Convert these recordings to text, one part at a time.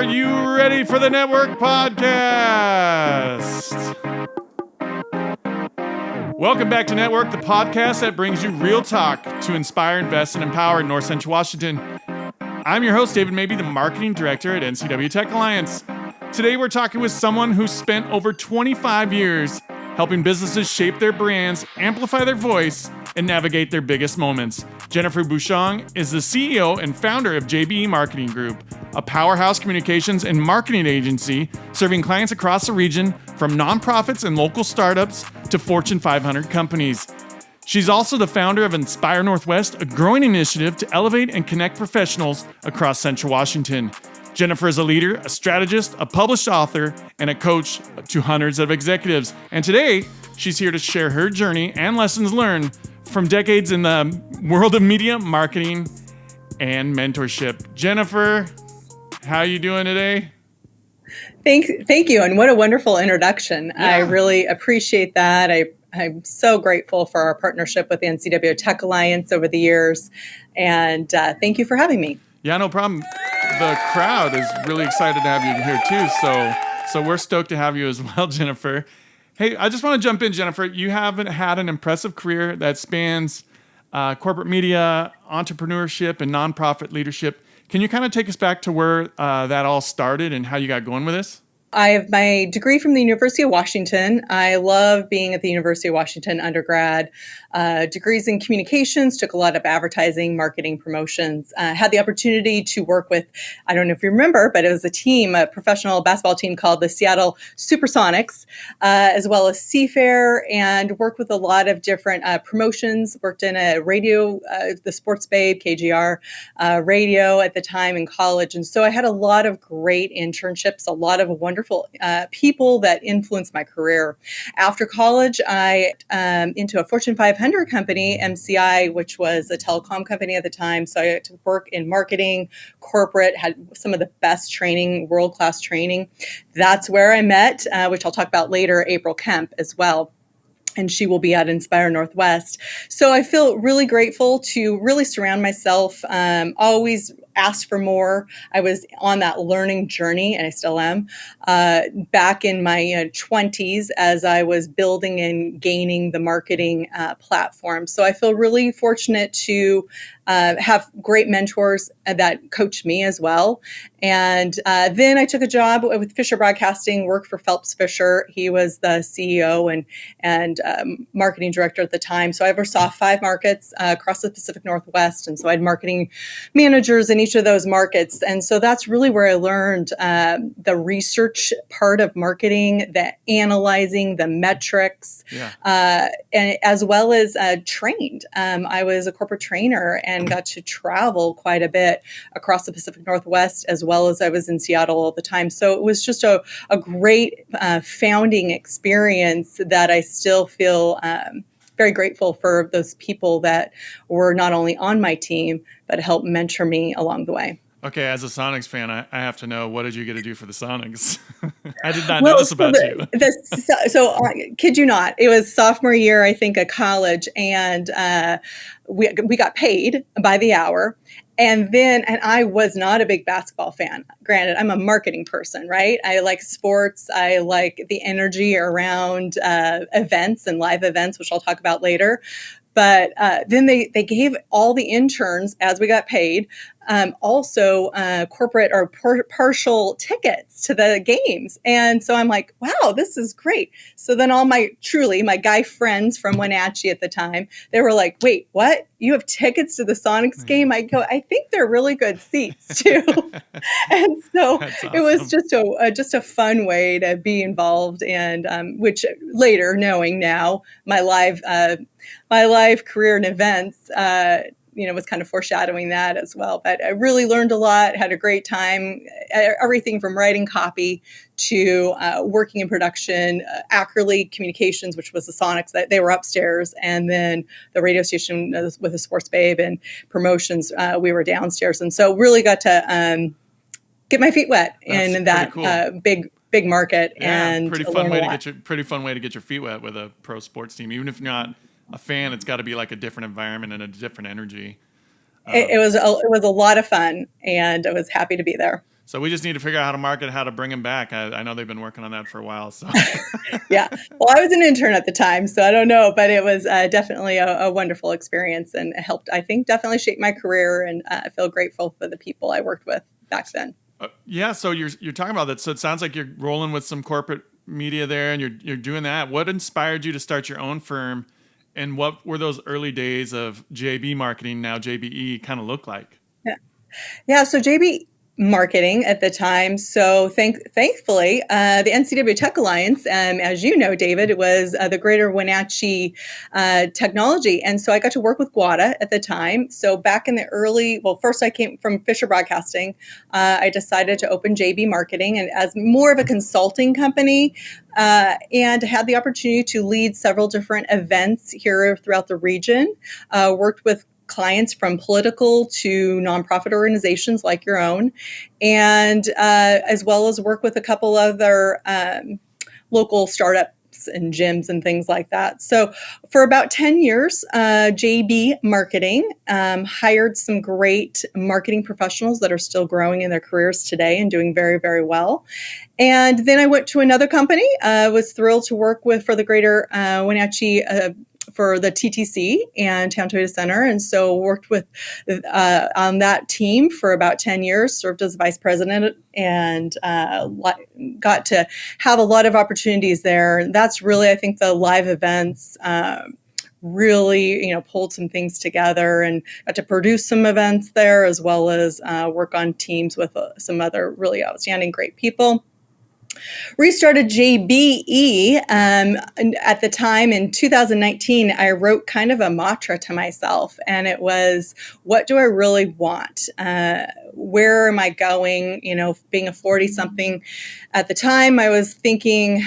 you ready for the Network Podcast? Welcome back to Network, the podcast that brings you real talk to inspire, invest, and empower in North Central Washington. I'm your host, David Mabee, the Marketing Director at NCW Tech Alliance. Today, we're talking with someone who spent over 25 years helping businesses shape their brands, amplify their voice, and navigate their biggest moments. Jennifer Bushong is the CEO and founder of JBE Marketing Group, a powerhouse communications and marketing agency serving clients across the region from nonprofits and local startups to Fortune 500 companies. She's also the founder of Inspire Northwest, a growing initiative to elevate and connect professionals across Central Washington. Jennifer is a leader, a strategist, a published author, and a coach to hundreds of executives. And today, she's here to share her journey and lessons learned from decades in the world of media, marketing, and mentorship. Jennifer, how are you doing today? Thank you. And what a wonderful introduction. Yeah. I really appreciate that. I'm so grateful for our partnership with the NCW Tech Alliance over the years. And thank you for having me. Yeah, no problem. The crowd is really excited to have you here too. So we're stoked to have you as well, Jennifer. Hey, I just want to jump in, Jennifer. You have had an impressive career that spans corporate media, entrepreneurship, and nonprofit leadership. Can you kind of take us back to where that all started and how you got going with this? I have my degree from the University of Washington. I love being at the University of Washington undergrad. Degrees in communications, took a lot of advertising, marketing, promotions. Had the opportunity to work with, I don't know if you remember, but it was a professional basketball team called the Seattle Supersonics, as well as Seafair, and worked with a lot of different promotions. Worked in a radio, the Sports Babe, KGR radio at the time in college. And so I had a lot of great internships, a lot of wonderful people that influenced my career. After college, I into a Fortune 500 company, MCI, which was a telecom company at the time. So I got to work in marketing, corporate, had some of the best training, world-class training. That's where I met, which I'll talk about later, April Kemp as well. And she will be at Inspire Northwest. So I feel really grateful to really surround myself, always ask for more. I was on that learning journey, and I still am, back in my 20s as I was building and gaining the marketing platform. So I feel really fortunate to have great mentors that coached me as well. And then I took a job with Fisher Broadcasting, worked for Phelps Fisher. He was the CEO and marketing director at the time. So I oversaw 5 markets across the Pacific Northwest. And so I had marketing managers in each of those markets. And so that's really where I learned the research part of marketing, the analyzing, the metrics, and as well as trained. I was a corporate trainer and got to travel quite a bit across the Pacific Northwest, as well as I was in Seattle all the time. So it was just a great founding experience that I still feel very grateful for those people that were not only on my team, but helped mentor me along the way. Okay, as a Sonics fan, I have to know, what did you get to do for the Sonics? I did not know this about you. So, kid you not, it was sophomore year, I think, at college, and we got paid by the hour. And I was not a big basketball fan. Granted, I'm a marketing person, right? I like sports. I like the energy around events and live events, which I'll talk about later. But then they gave all the interns, as we got paid, also corporate or partial tickets to the games. And so I'm like, wow, this is great. So then all my guy friends from Wenatchee at the time, they were like, wait, what? You have tickets to the Sonics game? I go, I think they're really good seats too. And so awesome. It was just a fun way to be involved. And which later, knowing now, my live career in events, was kind of foreshadowing that as well. But I really learned a lot, had a great time, everything from writing copy to working in production, Ackerley Communications, which was the Sonics, that they were upstairs, and then the radio station with the Sports Babe and promotions, we were downstairs. And so really got to get my feet wet in that cool. big market. Yeah, and pretty fun way to get your feet wet with a pro sports team. Even if you're not a fan, it's got to be like a different environment and a different energy. It was a lot of fun, and I was happy to be there. So we just need to figure out how to market, how to bring them back. I know they've been working on that for a while. So Yeah. Well, I was an intern at the time, so I don't know, but it was definitely a wonderful experience, and it helped, I think, definitely shape my career. And I feel grateful for the people I worked with back then. Yeah. So you're talking about that. So it sounds like you're rolling with some corporate media there, and you're doing that. What inspired you to start your own firm, and what were those early days of JB Marketing, now JBE, kind of look like? Yeah. Yeah, so JB marketing at the time. So thankfully, the NCW Tech Alliance, as you know, David, was the Greater Wenatchee Technology. And so I got to work with GWADA at the time. So back in the first I came from Fisher Broadcasting. I decided to open JB Marketing and as more of a consulting company, and had the opportunity to lead several different events here throughout the region. Worked with clients from political to nonprofit organizations like your own, and as well as work with a couple other local startups and gyms and things like that. So for about 10 years, JB Marketing hired some great marketing professionals that are still growing in their careers today and doing very, very well. And then I went to another company, was thrilled to work for the Greater Wenatchee for the TTC and Town Toyota Center. And so worked with on that team for about 10 years, served as vice president, and got to have a lot of opportunities there. That's really, I think, the live events really, pulled some things together, and got to produce some events there, as well as work on teams with some other really outstanding, great people. Restarted JBE at the time in 2019. I wrote kind of a mantra to myself, and it was, what do I really want? Where am I going? Being a 40-something at the time, I was thinking,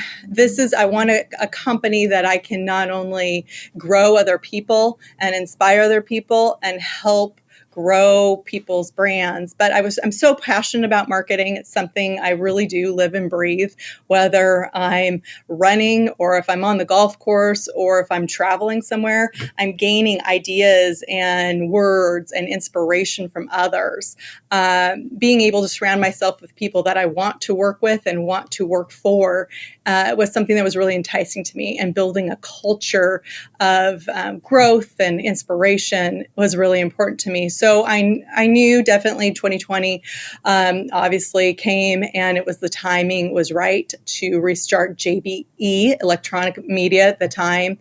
I want a company that I can not only grow other people and inspire other people and help grow people's brands. But I'm so passionate about marketing. It's something I really do live and breathe, whether I'm running or if I'm on the golf course or if I'm traveling somewhere. I'm gaining ideas and words and inspiration from others. Being able to surround myself with people that I want to work with and want to work for was something that was really enticing to me, and building a culture of growth and inspiration was really important to me. So I knew definitely 2020 obviously came, and the timing was right to restart JBE, Electronic Media at the time.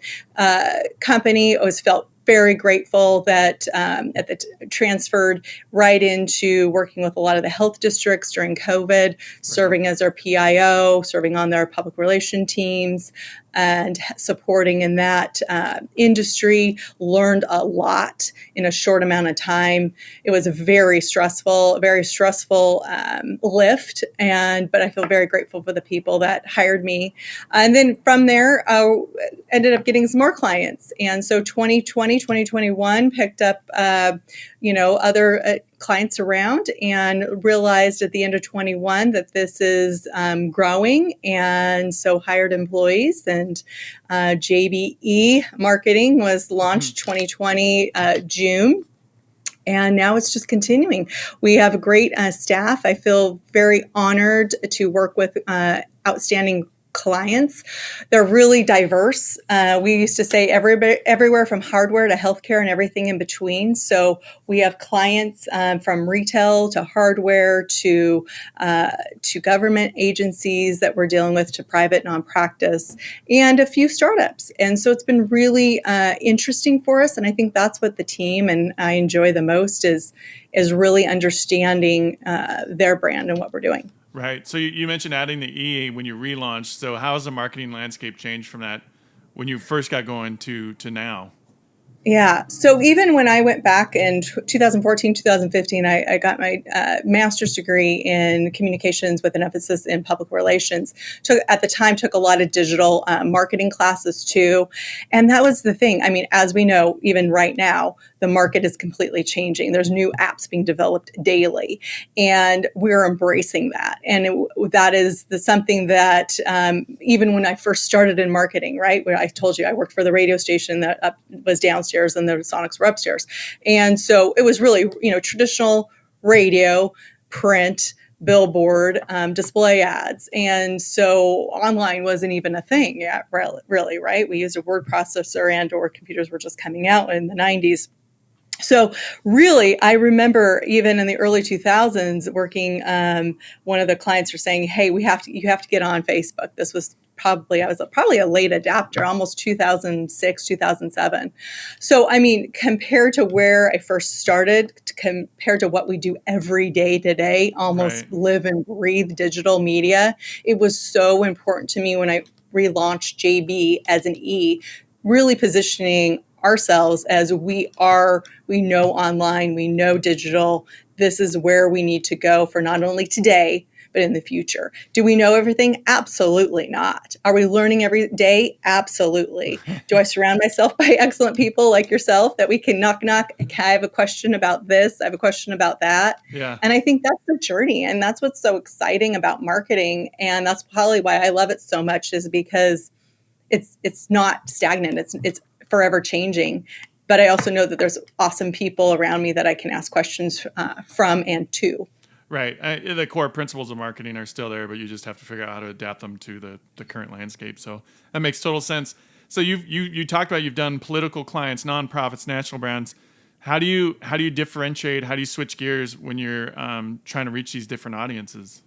Company always felt very grateful that transferred right into working with a lot of the health districts during COVID, serving as their PIO, serving on their public relation teams, and supporting in that industry. Learned a lot in a short amount of time. It was a very stressful lift, but I feel very grateful for the people that hired me. And then from there, ended up getting some more clients. And so 2021 picked up, other clients around, and realized at the end of 21 that this is growing, and so hired employees. And JBE Marketing was launched 2020 June. And now it's just continuing. We have a great staff. I feel very honored to work with outstanding clients. They're really diverse. We used to say everywhere from hardware to healthcare and everything in between. So we have clients from retail to hardware to government agencies that we're dealing with, to private non-practice, and a few startups. And so it's been really interesting for us. And I think that's what the team and I enjoy the most is really understanding their brand and what we're doing. Right. So you mentioned adding the E when you relaunched. So how has the marketing landscape changed from that when you first got going to now? Yeah. So even when I went back in 2014, 2015, I got my master's degree in communications with an emphasis in public relations. At the time, took a lot of digital marketing classes too. And that was the thing. I mean, as we know, even right now, the market is completely changing. There's new apps being developed daily, and we're embracing that. And that is something that even when I first started in marketing, right, where I told you I worked for the radio station that was downstairs and the Sonics were upstairs. And so it was really, traditional radio, print, billboard, display ads. And so online wasn't even a thing yet, really, right? We used a word processor and or computers were just coming out in the 90s. So really, I remember even in the early 2000s working, one of the clients were saying, hey, you have to get on Facebook. This was I was probably a late adapter, almost 2006, 2007. So, I mean, compared to where I first started, compared to what we do every day today, almost Right. live and breathe digital media, it was so important to me when I relaunched JB as an E, really positioning ourselves as we know online, we know digital. This is where we need to go for not only today, but in the future. Do we know everything? Absolutely not. Are we learning every day? Absolutely. Do I surround myself by excellent people like yourself that we can knock? I have a question about this. I have a question about that. Yeah. And I think that's the journey. And that's what's so exciting about marketing. And that's probably why I love it so much, is because it's not stagnant. It's forever changing. But I also know that there's awesome people around me that I can ask questions from and to. Right. The core principles of marketing are still there, but you just have to figure out how to adapt them to the current landscape. So that makes total sense. So you talked about, you've done political clients, nonprofits, national brands. How do you differentiate? How do you switch gears when you're trying to reach these different audiences?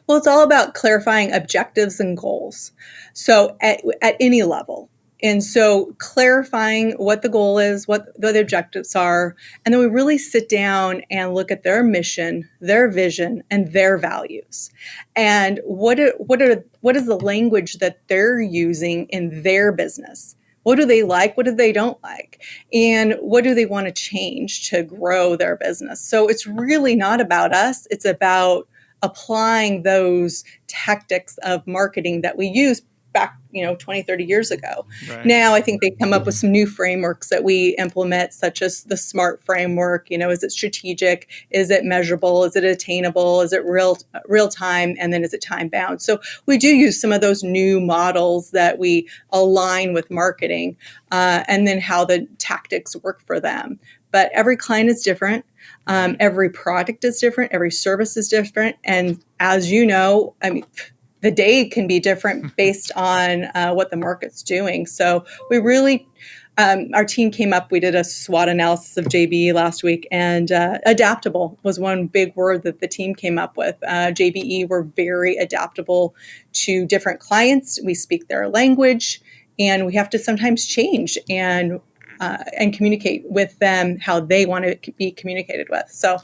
Well, it's all about clarifying objectives and goals. So at any level. And so clarifying what the goal is, what the objectives are, and then we really sit down and look at their mission, their vision, and their values. And what is the language that they're using in their business? What do they like? What do they don't like? And what do they want to change to grow their business? So it's really not about us. It's about applying those tactics of marketing that we used back 20, 30 years ago. Right. Now I think they come up with some new frameworks that we implement, such as the SMART framework. Is it strategic? Is it measurable? Is it attainable? Is it real time? And then is it time bound? So we do use some of those new models that we align with marketing, and then how the tactics work for them. But every client is different. Every product is different. Every service is different. And as you know, I mean, the day can be different based on what the market's doing. So we really, our team we did a SWOT analysis of JBE last week, and adaptable was one big word that the team came up with. JBE were very adaptable to different clients. We speak their language, and we have to sometimes change and communicate with them how they want to be communicated with. So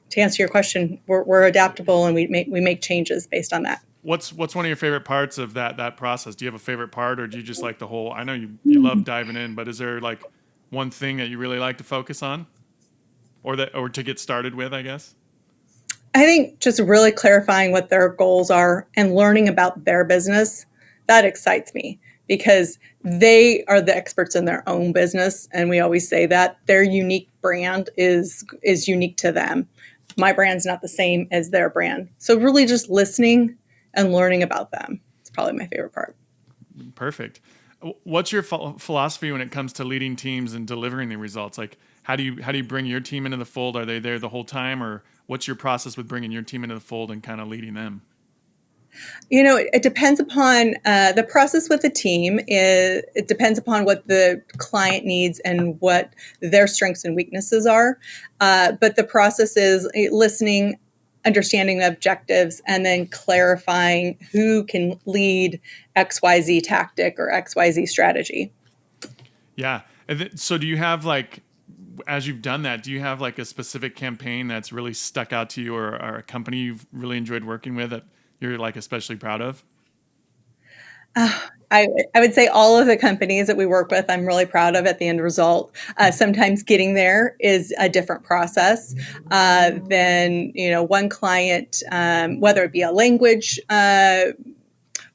to answer your question, we're adaptable, and we make changes based on that. What's one of your favorite parts of that process? Do you have a favorite part, or do you just like the whole? I know you love diving in, but is there like one thing that you really like to focus on, or to get started with, I guess? I think just really clarifying what their goals are and learning about their business, that excites me, because they are the experts in their own business. And we always say that their unique brand is unique to them. My brand's not the same as their brand. So really just listening and learning about them. It's probably my favorite part. Perfect. What's your philosophy when it comes to leading teams and delivering the results? Like, how do you bring your team into the fold? Are they there the whole time, or what's your process with bringing your team into the fold and kind of leading them? It depends upon the process with the team. It depends upon what the client needs and what their strengths and weaknesses are. But the process is listening, understanding the objectives, and then clarifying who can lead XYZ tactic or XYZ strategy. Yeah. So do you have, like, as you've done that, do you have like a specific campaign that's really stuck out to you, or a company you've really enjoyed working with that you're like especially proud of? I would say all of the companies that we work with, I'm really proud of at the end result. Sometimes getting there is a different process than one client, whether it be a language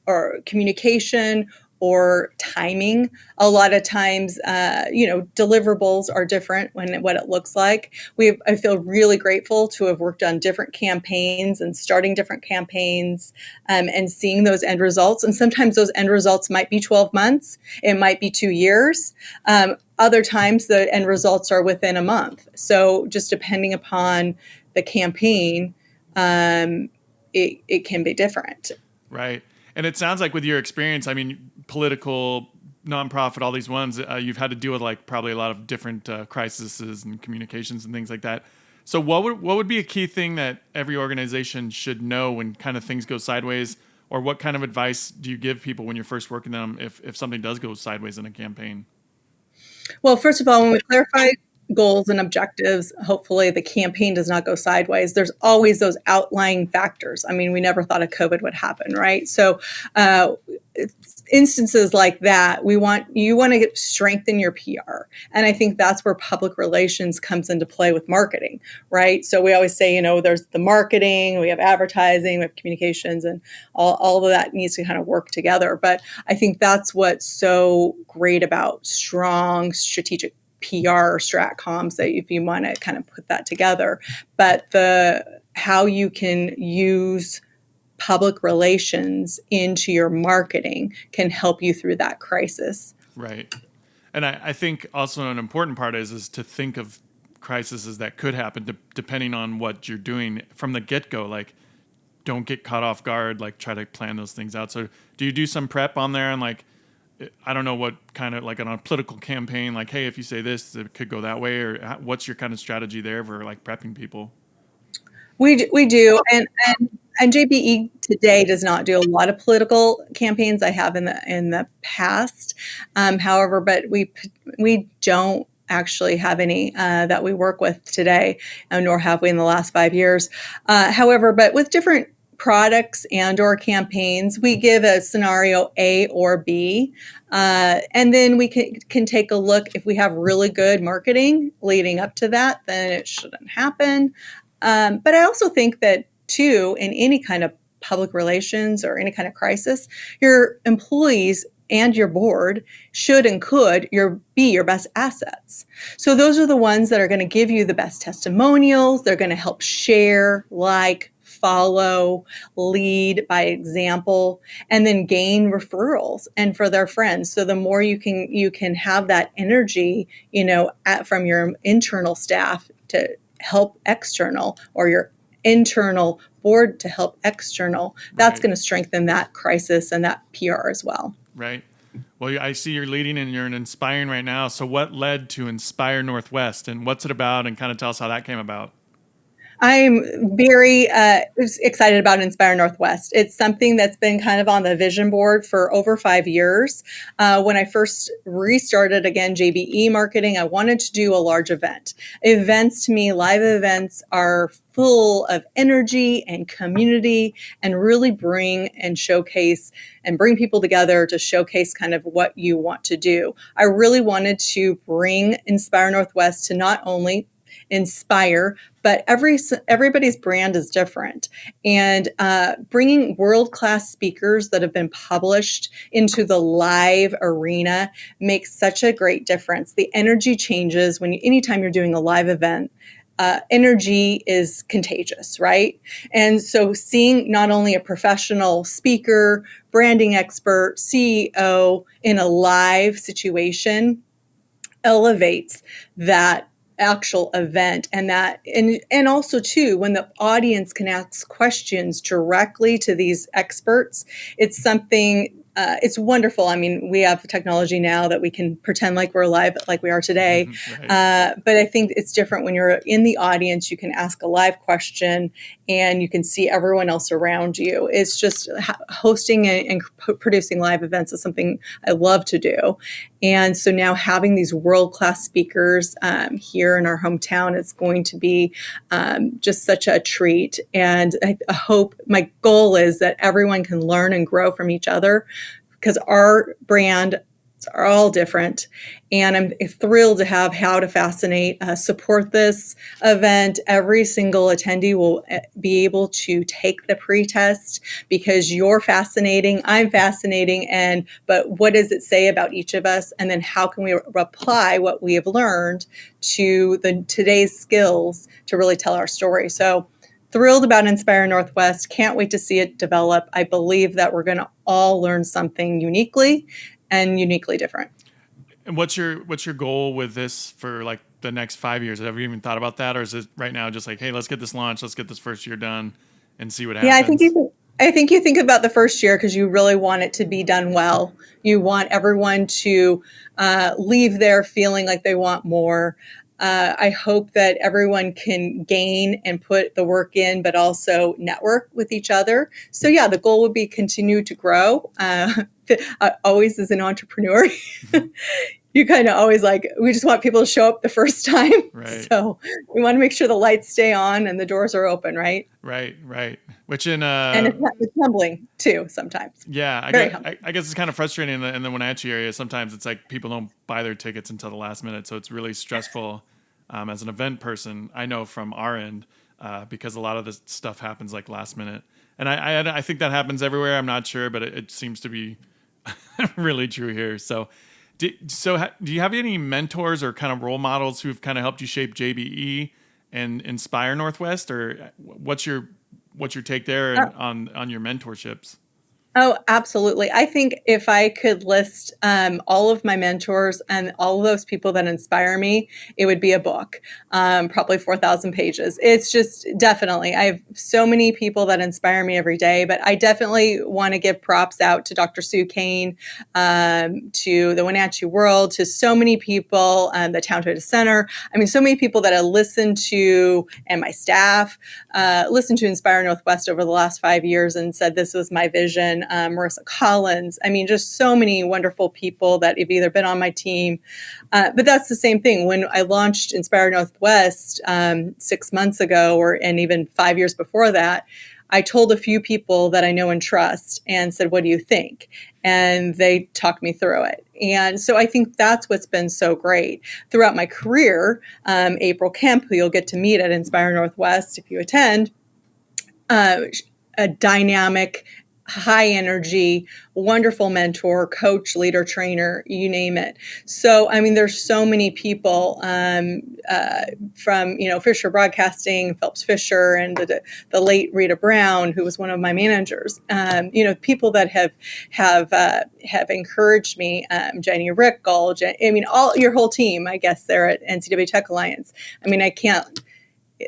or communication or timing. A lot of times, deliverables are different when what it looks like. I feel really grateful to have worked on different campaigns and starting different campaigns, and seeing those end results. And sometimes those end results might be 12 months. It might be 2 years. Other times the end results are within a month. So just depending upon the campaign, it can be different. Right. And it sounds like with your experience, I mean, political, nonprofit, all these ones, you've had to deal with like probably a lot of different crises and communications and things like that. So what would be a key thing that every organization should know when kind of things go sideways, or what kind of advice do you give people when you're first working them if something does go sideways in a campaign? Well, first of all, when we clarify goals and objectives, hopefully the campaign does not go sideways. There's always those outlying factors. I mean, we never thought a COVID would happen, right? So instances like that, you want to strengthen your PR. And I think that's where public relations comes into play with marketing, right? So we always say, there's the marketing, we have advertising, we have communications, and all of that needs to kind of work together. But I think that's what's so great about strong strategic PR strat comms, that if you want to kind of put that together, but how you can use public relations into your marketing can help you through that crisis. Right. And I think also an important part is to think of crises that could happen depending on what you're doing from the get-go. Like, don't get caught off guard, like try to plan those things out. So do you do some prep on there and like, I don't know what kind of like on a political campaign, like, hey, if you say this, it could go that way, or what's your kind of strategy there for like prepping people? We do, and JBE today does not do a lot of political campaigns. I have in the past, however, but we don't actually have any that we work with today, nor have we in the last 5 years. However, but with different products and or campaigns, we give a scenario A or B, and then we can take a look. If we have really good marketing leading up to that, then it shouldn't happen. But I also think that too, in any kind of public relations or any kind of crisis, your employees and your board should and could be your best assets. So those are the ones that are going to give you the best testimonials. They're going to help share, follow, lead by example, and then gain referrals and for their friends. So the more you can have that energy, from your internal staff to help external, or your internal board to help external, that's going to strengthen that crisis and that PR as well. Right. Well, I see you're leading and you're inspiring right now. So what led to Inspire Northwest, and what's it about, and kind of tell us how that came about? I'm very excited about Inspire Northwest. It's something that's been kind of on the vision board for over 5 years. When I first restarted again JBE marketing, I wanted to do a large event. Events, to me, live events are full of energy and community, and really bring and showcase and bring people together to showcase kind of what you want to do. I really wanted to bring Inspire Northwest to not only inspire, but everybody's brand is different. And bringing world-class speakers that have been published into the live arena makes such a great difference. The energy changes anytime you're doing a live event. Energy is contagious, right? And so seeing not only a professional speaker, branding expert, CEO in a live situation elevates that actual event, and also too, when the audience can ask questions directly to these experts, it's something it's wonderful. I mean, we have technology now that we can pretend like we're live, like we are today. Right. But I think it's different when you're in the audience. You can ask a live question and you can see everyone else around you. It's just hosting and producing live events is something I love to do. And so now having these world-class speakers here in our hometown, it's going to be just such a treat. And I hope, my goal is that everyone can learn and grow from each other, because our brand are all different. And I'm thrilled to have How to Fascinate support this event. Every single attendee will be able to take the pre-test, because you're fascinating, I'm fascinating, but what does it say about each of us? And then how can we apply what we have learned to today's skills to really tell our story? So thrilled about Inspire Northwest. Can't wait to see it develop. I believe that we're going to all learn something uniquely and uniquely different. And what's your goal with this for like the next 5 years? Have you even thought about that? Or is it right now just like, hey, let's get this launched, let's get this first year done and see what Yeah, happens? I think you think about the first year because you really want it to be done well. You want everyone to leave there feeling like they want more. I hope that everyone can gain and put the work in, but also network with each other. So yeah, the goal would be continue to grow. Always as an entrepreneur, you kind of always like, we just want people to show up the first time. Right. So we want to make sure the lights stay on and the doors are open, right? Right. Which in And it's humbling too sometimes. yeah, Very humbling. I guess it's kind of frustrating in the Wenatchee area. Sometimes it's like people don't buy their tickets until the last minute, so it's really stressful. As an event person, I know from our end because a lot of this stuff happens like last minute, and I think that happens everywhere. I'm not sure, but it seems to be really true here. So, do you have any mentors or kind of role models who've kind of helped you shape JBE and inspire Northwest, or what's your take there on your mentorships? Oh, absolutely. I think if I could list all of my mentors and all of those people that inspire me, it would be a book, probably 4,000 pages. It's just definitely, I have so many people that inspire me every day, but I definitely want to give props out to Dr. Sue Kane, to the Wenatchee World, to so many people, the Town Toyota Center. I mean, so many people that I listened to, and my staff listened to Inspire Northwest over the last 5 years and said, this was my vision. Marissa Collins. I mean, just so many wonderful people that have either been on my team. But that's the same thing. When I launched Inspire Northwest 6 months ago, and even 5 years before that, I told a few people that I know and trust and said, what do you think? And they talked me through it. And so I think that's what's been so great throughout my career. April Kemp, who you'll get to meet at Inspire Northwest if you attend, a dynamic, high energy, wonderful mentor, coach, leader, trainer, you name it. So, I mean, there's so many people from, Fisher Broadcasting, Phelps Fisher, and the late Rita Brown, who was one of my managers, people that have encouraged me, Jenny Rickle, all your whole team, I guess, there at NCW Tech Alliance. I mean,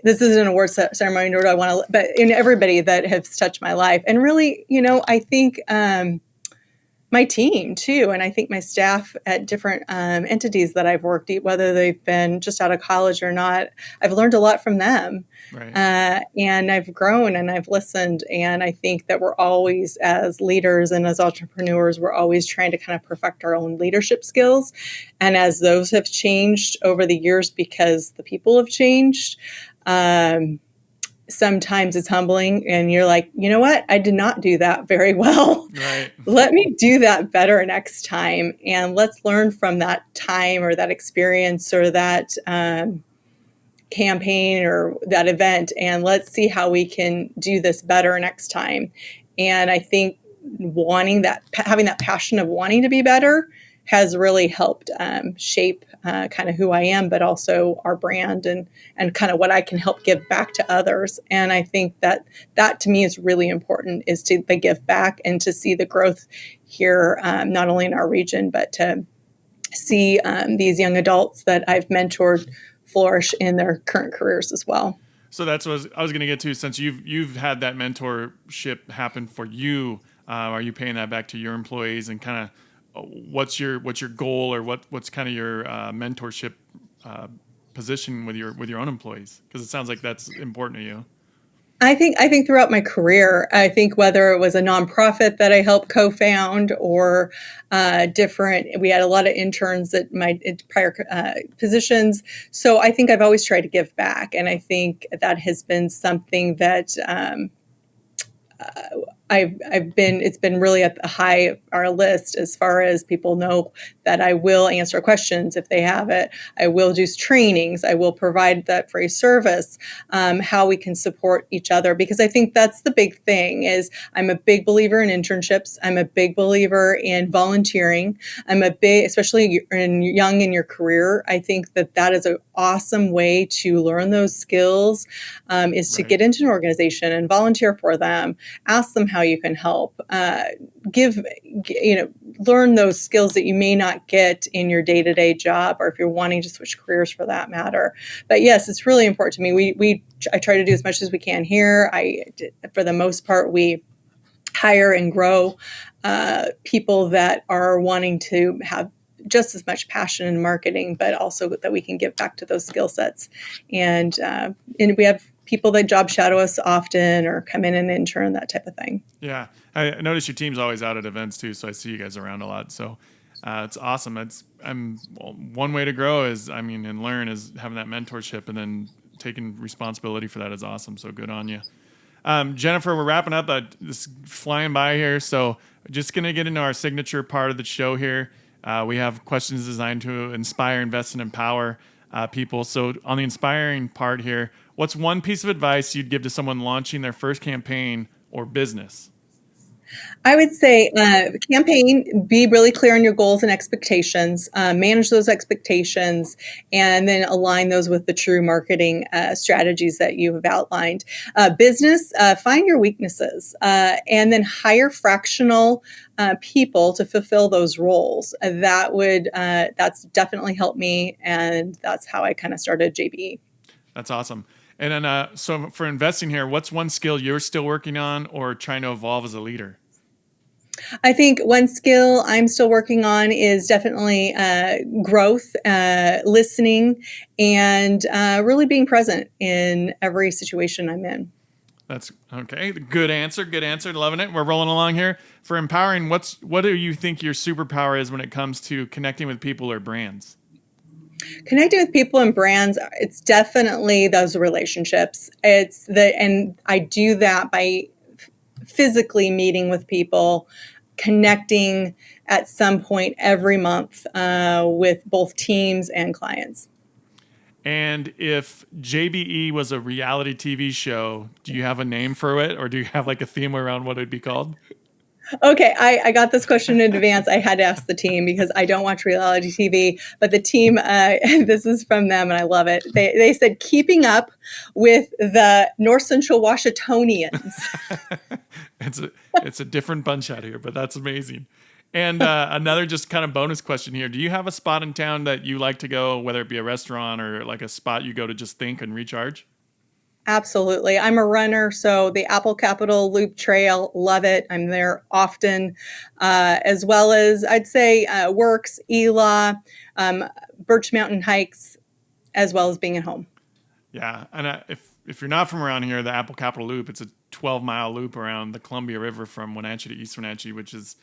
this isn't an award ceremony, nor do I want to, but in everybody that has touched my life. And really, I think my team too, and I think my staff at different entities that I've worked at, whether they've been just out of college or not, I've learned a lot from them. Right. And I've grown and I've listened. And I think that we're always, as leaders and as entrepreneurs, we're always trying to kind of perfect our own leadership skills. And as those have changed over the years because the people have changed, sometimes it's humbling and you're like, you know what? I did not do that very well. Right. Let me do that better next time. And let's learn from that time or that experience or that campaign or that event. And let's see how we can do this better next time. And I think having that passion of wanting to be better has really helped shape kind of who I am, but also our brand and kind of what I can help give back to others. And I think that to me is really important, is to give back and to see the growth here, not only in our region, but to see these young adults that I've mentored flourish in their current careers as well. So that's what I was going to get to. Since you've had that mentorship happen for you, are you paying that back to your employees, and kind of what's your goal, or what's kind of your mentorship position with your own employees? Because it sounds like that's important to you. I think throughout my career, I think whether it was a nonprofit that I helped co-found or we had a lot of interns at my prior positions. So I think I've always tried to give back. And I think that has been something that it's been really at the high of our list, as far as people know that I will answer questions if they have it. I will do trainings. I will provide that free service, how we can support each other, because I think that's the big thing. Is I'm a big believer in internships. I'm a big believer in volunteering. Especially young in your career, I think that is an awesome way to learn those skills, is to get into an organization and volunteer for them, ask them how how you can help. Learn those skills that you may not get in your day-to-day job, or if you're wanting to switch careers for that matter. But yes, it's really important to me. I try to do as much as we can here. For the most part, we hire and grow people that are wanting to have just as much passion in marketing, but also that we can give back to those skill sets. And we have people that job shadow us often or come in and intern, that type of thing. Yeah. I notice your team's always out at events too, so I see you guys around a lot. So it's awesome. One way to grow and learn is having that mentorship, and then taking responsibility for that is awesome. So good on you. Jennifer, we're wrapping up. This flying by here, so just going to get into our signature part of the show here. We have questions designed to inspire, invest, and empower people. So on the inspiring part here, what's one piece of advice you'd give to someone launching their first campaign or business? I would say campaign, be really clear on your goals and expectations, manage those expectations, and then align those with the true marketing strategies that you have outlined. Business, find your weaknesses, and then hire fractional people to fulfill those roles. That's definitely helped me, and that's how I kind of started JBE. That's awesome. And then, so for investing here, what's one skill you're still working on or trying to evolve as a leader? I think one skill I'm still working on is definitely growth, listening, and really being present in every situation I'm in. That's okay. Good answer. Good answer. Loving it. We're rolling along here. For empowering, what do you think your superpower is when it comes to connecting with people or brands? Connecting with people and brands, it's definitely those relationships. And I do that by physically meeting with people, connecting at some point every month with both teams and clients. And if JBE was a reality TV show, do you have a name for it, or do you have like a theme around what it'd be called? Okay, I got this question in advance. I had to ask the team because I don't watch reality TV, but the team, this is from them and I love it. They said, keeping up with the North Central Washingtonians. It's a different bunch out here, but that's amazing. And another just kind of bonus question here. Do you have a spot in town that you like to go, whether it be a restaurant or like a spot you go to just think and recharge? Absolutely. I'm a runner, so the Apple Capitol Loop Trail, love it. I'm there often, as well as I'd say Works, Ela, Birch Mountain hikes, as well as being at home. Yeah, and if you're not from around here, the Apple Capitol Loop, it's a 12-mile loop around the Columbia River from Wenatchee to East Wenatchee, which is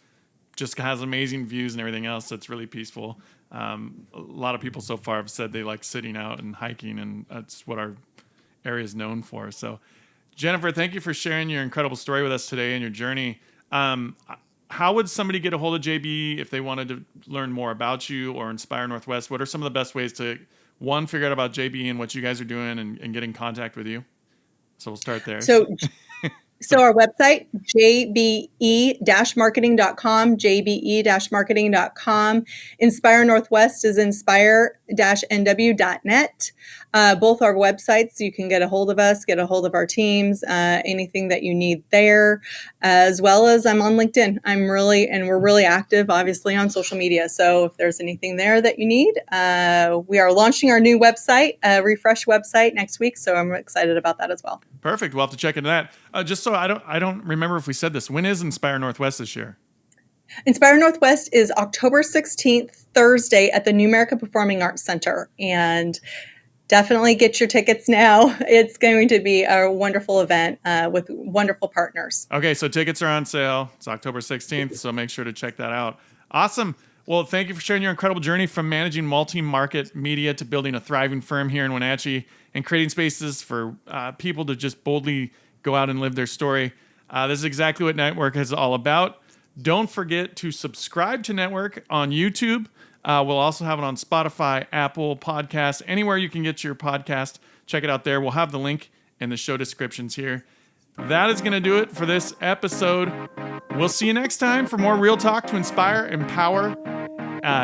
just has amazing views and everything else. So it's really peaceful. A lot of people so far have said they like sitting out and hiking, and that's what our area is known for. So, Jennifer, thank you for sharing your incredible story with us today and your journey. How would somebody get a hold of JB if they wanted to learn more about you or Inspire Northwest? What are some of the best ways to, one, figure out about JB and what you guys are doing and get in contact with you? So we'll start there. So our website, jbe-marketing.com, jbe-marketing.com. Inspire Northwest is inspire-nw.net. Both our websites, you can get a hold of us, get a hold of our teams, anything that you need there, as well as I'm on LinkedIn. We're really active, obviously, on social media. So if there's anything there that you need, we are launching our new website, refresh website next week. So I'm excited about that as well. Perfect. We'll have to check into that. Just so I don't remember if we said this. When is Inspire Northwest this year? Inspire Northwest is October 16th, Thursday at the New America Performing Arts Center. And definitely get your tickets now. It's going to be a wonderful event with wonderful partners. Okay, so tickets are on sale. It's October 16th, so make sure to check that out. Awesome. Well, thank you for sharing your incredible journey from managing multi-market media to building a thriving firm here in Wenatchee and creating spaces for people to just boldly go out and live their story. This is exactly what Network is all about. Don't forget to subscribe to Network on YouTube. We'll also have it on Spotify, Apple Podcasts, anywhere you can get your podcast. Check it out there. We'll have the link in the show descriptions here. That is going to do it for this episode. We'll see you next time for more Real Talk to inspire, empower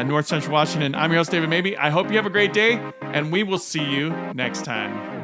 North Central Washington. I'm your host, David Mabee. I hope you have a great day, and we will see you next time.